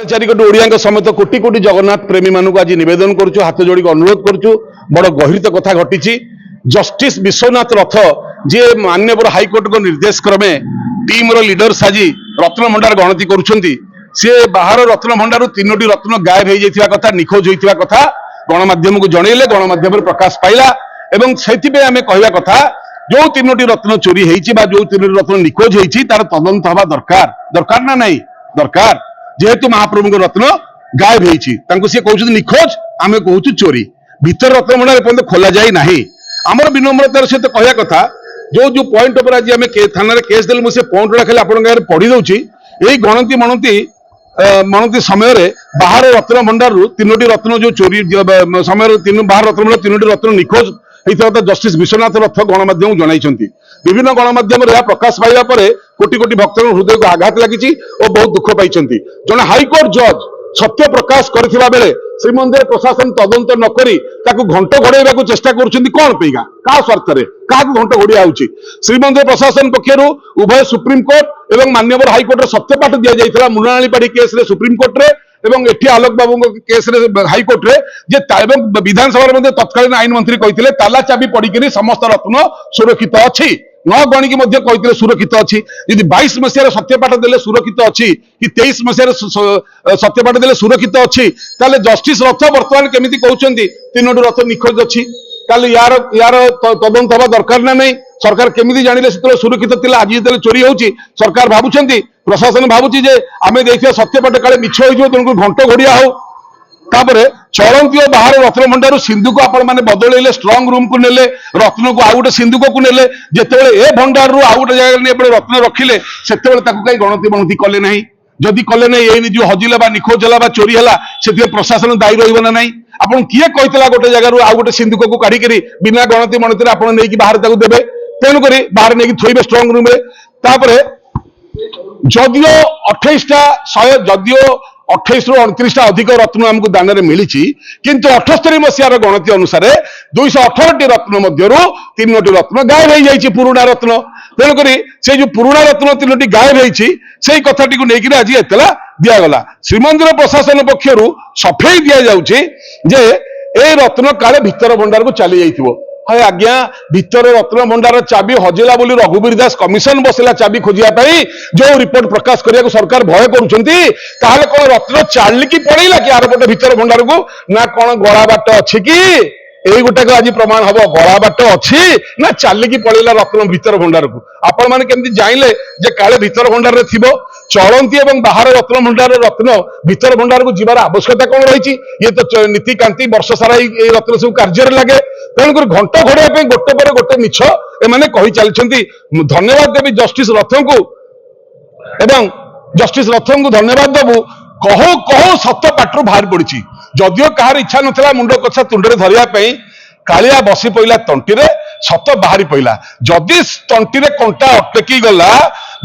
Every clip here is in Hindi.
चारिकोटी ओडिया समेत कोटी कोटी जगन्नाथ प्रेमी मानक आज नवेदन करुचु हाथ जोड़ी अनुरोध करुचु बड़ गहित कथा घटी जस्टिस विश्वनाथ रथ जी माननीय हाइकोर्ट को निर्देश क्रमे टीम लीडर साजी रत्न भंडार गणति करुछंती सी बाहर रत्न भंडार तीनोटी रत्न गायब हो जाइथिबा कथा निखोज होइथिबा कथा गणमाध्यम को जनइले गणमाध्यम प्रकाश पाइला एवं सेथिबे आमे कहवा कथा जो तीनोटी रत्न चोरी होइछि बा जो तीनोटी रत्न निखोज होइछि तार तदंत हवा दरकार दरकार ना नहीं दरकार जेहेतु महाप्रभु रत्न गायब होइछि सी कहउछ निखोज आमे कहउछु चोरी भीतर रत्न भंडार पर्यंत खोला जाय नाही आमर विनम्रतार सहित कहया कथा जो जो पॉइंट पर आज आमे थाना केस देल से पॉइंट खाली आपन पढ़ी दउछि एई गणति मनती समय बाहर रत्न भंडार तीनोटी रत्न जो चोरी समय बाहर रत्न भंडार तीनोटी रत्न निखोज होता जस्टिस विश्वनाथ रथ गणमाध्यम जनइछंती विभिन्न गणमाध्यम प्रकाश पाइबा परे कोटी कोटी भक्त हृदय को आघात लगी और बहुत दुख पाई जड़े हाइकोर्ट जज सत्य प्रकाश करथिबा बेले श्रीमंदिर प्रशासन तदंत नकरी घंट घोड़ाइबा चेष्टा करुछंती कौन पैगा का स्वार्थ क्या घंट घोड़िया होउछि श्रीमंदिर प्रशासन पक्षर उभय सुप्रीमकोर्ट एवं माननीय हाइकोर्ट सत्यपाठ दि जाइथिला मुनाळीपाड़ी केस रे सुप्रीमकोर्ट रे एवं एठी आलोक बाबू केस रे हाइकोर्ट रे जे विधानसभा तत्कालीन आईन मंत्री कहते ताला चाबी पड़ी समस्त रत्न सुरक्षित अच्छी न गणिकी कहते सुरक्षित अच्छी यदि 22 मसीह सत्यपाठ देले सुरक्षित अच्छी कि 23 मसीह सत्यपाठ देले सुरक्षित अच्छी ताले जस्टिस रथ वर्तमान केमिति कहउछंती तीनोटी रथ निखोज अच्छी ताले यार तदंत हवा दरकार ना नहीं सरकार केमिति जानिले सेतले सुरक्षित थिला आज जेतले चोरी होउची सरकार भाबुछंती प्रशासन भाबुची जे आमे देखिया सत्यपाठ काले मिछ होइजो तनको घंट घोड़िया हो तापरे चलंती बाहर रत्न भंडार सिंधुक आपण माने बदलैले स्ट्रांग रूम को नेले रत्न को आउ गोटे सिंधुक को नेले जेतेबेले ए भंडार रु आउ गोटे जगह ने रत्न रखिले सेतेबेले ताकू काई गणति बनति कले नाही जदि कले नाही एनी जो हजिला बा निखोज होला बा चोरी होला सेते प्रशासन दायी रहिबो ना नाही आपण किए कहितला गोटे जगह रु आउ गोटे सिंधुक को काढी करी बिना गणति मनति आपण नै कि बाहर ताकू देबे तेनु करी बाहर नै कि थोइबे स्ट्रांग रूम रे तापरे जदियो 28 टा 100 जदियो 28 रु 29 अधिक रत्न आमको दान में मिली किंतु 78 मसीहार गणति अनुसार 218 टी रत्न मध्यरु 3टी रत्न गायब हो जाइए पुराणा रत्न तेणुक से जो पुराणा रत्न 3टी गायब हो कथाटी को लेकिन आज एतला दिगला श्रीमंदिर प्रशासन पक्षर सफेई दि जाउछि जे ए रत्न काले भितर भंडार को चली जाइथिबो हाय आज्ञा भितर रत्न भंडार चाबी हजिला बोली रघुवीर दास कमिशन बसला चाबी खोजिया जो रिपोर्ट प्रकाश करने सरकार भय करुछंती ताहले कोन रत्न चाली की पड़ेला कि आर पटे भितर भंडार को ना कोन गला बाट अछि कि एई गोटे आज प्रमाण हबो गला बाट अछि ना चाली की पड़ेला रत्न भितर भंडार को आपण माने केमति जाइले जे काले भितर भंडार रे थिबो चलंती एवं बाहर रत्न भंडार रत्न भितर भंडार को जीवार आवश्यकता कौन रही ये तो नीति कांति वर्ष सारा ये रत्न सब कार्य लगे तेणुक घंट घोड़ाई गोटे पर गोटे मिछ एमाने कहि चलछंती धन्यवाद देवी जस्टिस रथ को एवं जस्टिस रथ को धन्यवाद देबू कहू कहू सत्य पाटरू बाहर पड़ी जदियो कहार इच्छा नथिला मुंड कछा तुंडरे धरिया कालिया बसी पइला तंटीरे सत बाहरी पइला जदि तंटीरे कंटा अटकी गला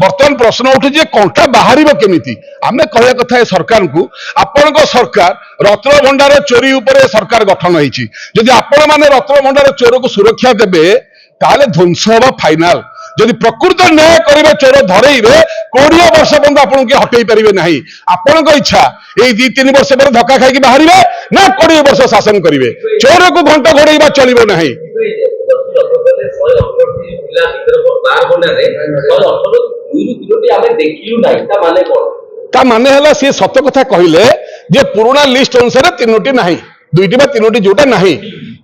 बर्तमान प्रश्न उठे जे कंटा बाहर केमिति आमे कहया कथा सरकार को आपण सरकार रत्न भंडार चोरी उपरे सरकार गठन होइछि जदि आपण माने रत्न भंडार चोर को सुरक्षा देबे ताले ध्वंस होबा फाइनल जदि प्रकृत न्याय करिवे चोर धरइबे 20 वर्ष पर्यंत आपन के हटई परिबे नाही आपन को इच्छा ए 2-3 वर्ष पर धक्का खाई के बाहरिबे ना 20 वर्ष शासन करिवे चोर को घंटा घोड़ाइबा चलिबो नाही ता माने हला से सत कथा कहिले जे पुराना लिस्ट अनुसार 3टी नाही 2टी बा 3टी जोटा नाही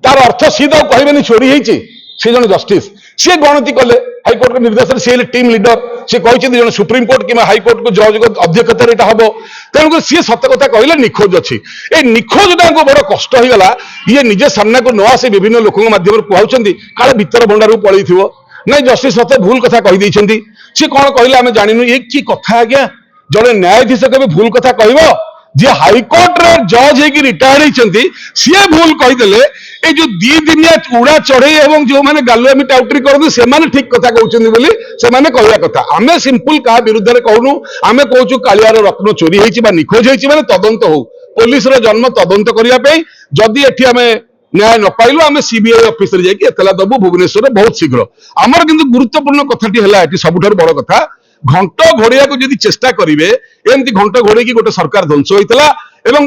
तार अर्थ सीधा कहबेनी चोरी हेछि से जन जस्टिस सी गणति कले हाइकोर्ट के निर्देश सी टीम लीडर सी कहते जन सुप्रीम कोर्ट कि हाइकोर्ट को जज अध्यक्षता हम तेणुक सी सत कथा कहले निखोज अच्छी ए निखोजटा बड़ कष्ट हो गला ये निजे सामना को न आसे विभिन्न लोक मध्यम कहते काले भितर भंडार को पलि थो ना जस्टिस सत भूल कथा कही सी कौन कहले आम जानू ये कि कथा आज्ञा जड़े न्यायाधीश के भूल कथा कह जे हाइकोर्ट रे जज होगी रिटायर्ड होती सी भूल कहीदेले ये जो 2 दिनिया उड़ा चढ़ई एवं जो मैंने गालुआमी टाउटरी करते से ठीक कथा कहते बोली से कहवा कथा आम सिंपल क्या विरुद्ध में कहूनु आम कहूँ कालियार रत्न चोरी होती निखोज होती माने तदंत हो पुलिस जन्म तदंत करने जदि एठी आम न्याय न पाइलु आम सीबीआई ऑफिस रे जाके एतला दबु भुवनेश्वर बहुत शीघ्र आमर किंतु गुरुत्वपूर्ण कथाटी है सबुठार बड़ कथा ଘଣ୍ଟ ଘୋଡିବାକୁ ଯଦି ଚେଷ୍ଟା କରିବେ ଏମିତି ଘଣ୍ଟ ଘୋଡେଇକି ଗୋଟେ ସରକାର ଧ୍ୱଂସ ହୋଇଥିଲା ଏବଂ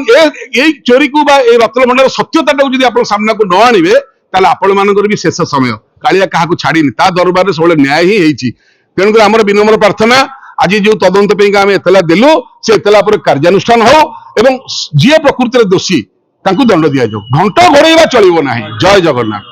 ଏଇ ଚୋରିକୁ ବା ଏଇ ରତ୍ନଭଣ୍ଡାର ସତ୍ୟତାଟାକୁ ଯଦି ଆପଣ ସାମ୍ନାକୁ ନ ଆଣିବେ ତାହେଲେ ଆପଣ ମାନଙ୍କର ବି ଶେଷ ସମୟ। କାଳିଆ କାହାକୁ ଛାଡିନି, ତା ଦରବାରରେ ସବୁବେଳେ ନ୍ୟାୟ ହିଁ ହେଇଛି। ତେଣୁକରି ଆମର ବିନମ୍ର ପ୍ରାର୍ଥନା, ଆଜି ଯୋଉ ତଦନ୍ତ ପାଇଁକା ଆମେ ଏତଲା ଦେଲୁ ସେ ଏତଲା ଉପରେ କାର୍ଯ୍ୟାନୁଷ୍ଠାନ ହଉ ଏବଂ ଯିଏ ପ୍ରକୃତିରେ ଦୋଷୀ ତାଙ୍କୁ ଦଣ୍ଡ ଦିଆଯାଉ। ଘଣ୍ଟ ଘୋଡେଇବା ଚଳିବ ନାହିଁ। ଜୟ ଜଗନ୍ନାଥ।